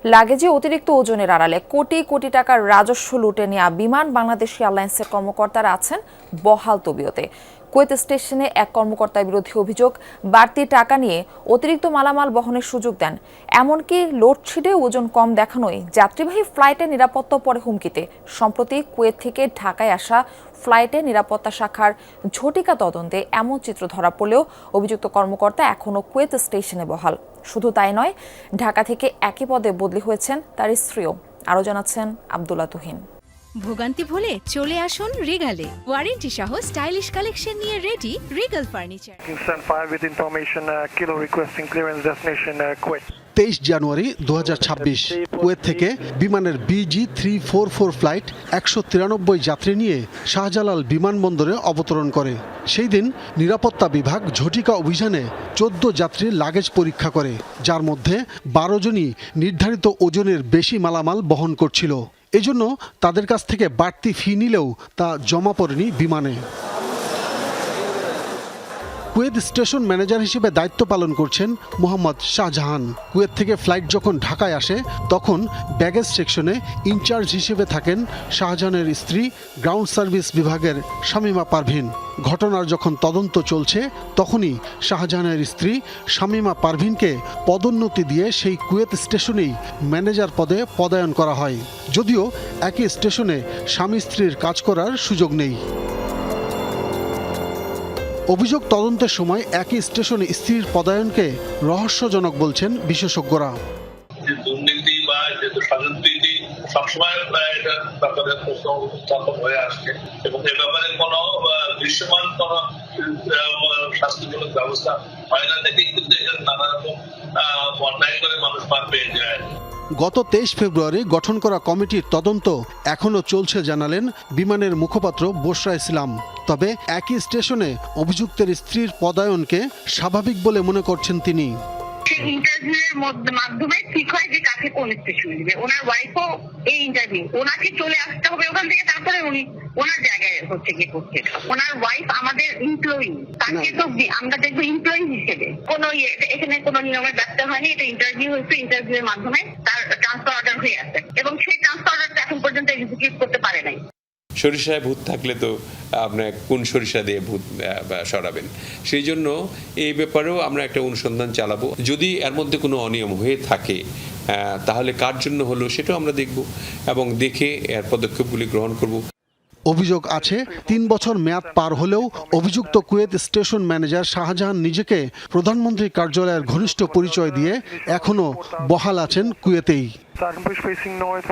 লাগেজে অতিরিক্ত ওজনের আড়ালে কোটি কোটি টাকার রাজস্ব লুটে নেওয়া বিমান বাংলাদেশ এয়ারলাইন্সের কর্মকর্তারা আছেন বহাল তবিয়তে। কুয়েত স্টেশনে এক কর্মকর্তার বিরুদ্ধে অভিযোগ, বাড়তি টাকা নিয়ে অতিরিক্ত মালামাল বহনের সুযোগ দেন। এমনকি লোডশেডে ওজন কম দেখানোয় যাত্রীবাহী ফ্লাইটের নিরাপত্তা পড়ে হুমকিতে। সম্প্রতি কুয়েত থেকে ঢাকায় আসা ফ্লাইটের নিরাপত্তা শাখার ঝটিকা তদন্তে এমন চিত্র ধরা পড়লেও অভিযুক্ত কর্মকর্তা এখনও কুয়েত স্টেশনে বহাল। শুধু তাই নয়, ঢাকা থেকে একই পদে বদলি হয়েছেন তার স্ত্রীও। আরও জানাচ্ছেন আব্দুল্লাহ তুহিন। ভোগান্তি ভুলে চলে আসুন রিগালে। ওয়ারেন্টি সহ স্টাইলিশ কালেকশন নিয়ে রেডি রিগাল ফার্নিচার। 23 জানুয়ারি 2026 কুয়েত থেকে বিমানের BG344 ফ্লাইট 193 যাত্রী নিয়ে শাহজালাল বিমানবন্দরে অবতরণ করে। সেই দিন নিরাপত্তা বিভাগ ঝটিকা অভিযানে 14 যাত্রীর লাগেজ পরীক্ষা করে, যার মধ্যে 12 জনই নির্ধারিত ওজনের বেশি মালামাল বহন করছিল। এজন্য তাদের কাছ থেকে বাড়তি ফি নিলেও তা জমা পড়েনি বিমানে। কুয়েত স্টেশন ম্যানেজার হিসেবে দায়িত্ব পালন করছেন মোহাম্মদ শাহজাহান। কুয়েত থেকে ফ্লাইট যখন ঢাকায় আসে তখন ব্যাগেজ সেকশনে ইনচার্জ হিসেবে থাকেন শাহজাহানের স্ত্রী গ্রাউন্ড সার্ভিস বিভাগের শামীমা পারভিন। ঘটনার যখন তদন্ত চলছে তখনই শাহজাহানের স্ত্রী শামীমা পারভিনকে পদোন্নতি দিয়ে সেই কুয়েত স্টেশনেই ম্যানেজার পদে পদায়ন করা হয়, যদিও একই স্টেশনে স্বামী স্ত্রীর কাজ করার সুযোগ নেই। অভিযোগ তদন্তের সময় একই স্টেশনে স্ত্রীর পদায়নকে রহস্যজনক বলছেন বিশেষজ্ঞরা। দুর্নীতি বা স্বজনপ্রীতি সবসময় এটা ব্যাপারে উত্থাপন হয়ে আসছে এবং এ ব্যাপারে কোনো দৃশ্যমান কোনো শাস্তিমূলক ব্যবস্থা হয় না দেখেই কিন্তু এখানে নানা রকম অন্যায় করে মানুষ পার পেয়ে যায়। গত 23 ফেব্রুয়ারি গঠন করা কমিটির তদন্ত এখনও চলছে জানালেন বিমানের মুখপাত্র বশরা ইসলাম। তবে একই স্টেশনে অভিযুক্তের স্ত্রীর পদায়নকে স্বাভাবিক বলে মনে করছেন তিনি। ইন্টারভিউয়ের মাধ্যমে ঠিক হয় যে কাকে কোন স্টেশনে দিবে। ওনার ওয়াইফও এই ইন্টারভিউ, ওনাকে চলে আসতে হবে ওখান থেকে, তারপরে উনি ওনার জায়গায় হচ্ছে গিয়ে করছে। ওনার ওয়াইফ আমাদের এমপ্লয়ি, তাকে তো আমরা দেখবো এমপ্লয়ি হিসেবে। কোনো এখানে কোনো নিয়মের ব্যত্যয় হয়নি, এটা ইন্টারভিউ হয়েছে, ইন্টারভিউয়ের মাধ্যমে তার ট্রান্সফার অর্ডার হয়ে আছে এবং সেই ট্রান্সফার অর্ডারটা এখন পর্যন্ত এক্সিকিউট করতে পারে নাই। সরিষায় ভূত থাকলে তো আপনার কোন সরিষা দিয়ে ভূত সরাবেন, সেই জন্য এই ব্যাপারেও আমরা একটা অনুসন্ধান চালাবো। যদি এর মধ্যে কোনো অনিয়ম হয়ে থাকে তাহলে কার জন্য হলো সেটাও আমরা দেখব এবং দেখে এর পদক্ষেপগুলি গ্রহণ করব। অভিযোগ আছে 3 বছর মেয়াদ পার হলেও অভিযুক্ত কুয়েত স্টেশন ম্যানেজার শাহজাহান নিজেকে প্রধানমন্ত্রীর কার্যালয়ের ঘনিষ্ঠ পরিচয় দিয়ে এখনও বহাল আছেন কুয়েতেই।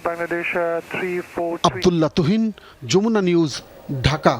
Bangladesh 343 Abdullah Tuhin, Jamuna News, Dhaka.